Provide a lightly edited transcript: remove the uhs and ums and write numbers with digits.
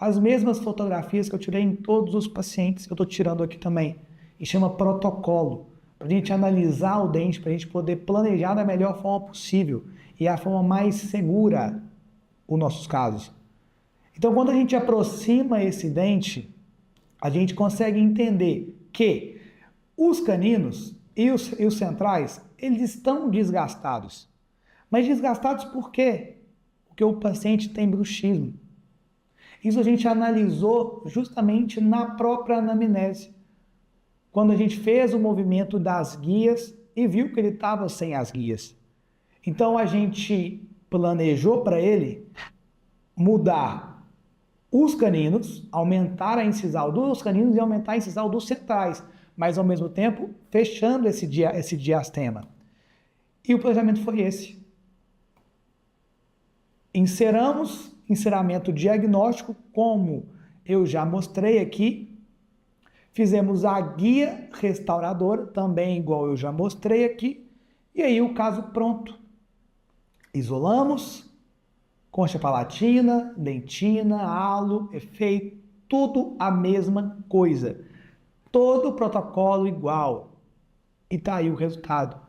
As mesmas fotografias que eu tirei em todos os pacientes, eu estou tirando aqui também. E chama protocolo. Para a gente analisar o dente, para a gente poder planejar da melhor forma possível e a forma mais segura os nossos casos. Então, quando a gente aproxima esse dente, a gente consegue entender que os caninos e os centrais, eles estão desgastados. Mas desgastados por quê? Porque o paciente tem bruxismo. Isso a gente analisou justamente na própria anamnese, quando a gente fez o movimento das guias e viu que ele estava sem as guias. Então a gente planejou para ele mudar os caninos, aumentar a incisal dos caninos e aumentar a incisal dos centrais, mas ao mesmo tempo fechando esse diastema. E o planejamento foi esse. Inseramos enceramento diagnóstico, como eu já mostrei aqui. Fizemos a guia restauradora, também igual eu já mostrei aqui. E aí o caso pronto. Isolamos, concha palatina, dentina, halo, efeito, tudo a mesma coisa. Todo o protocolo igual. E tá aí o resultado.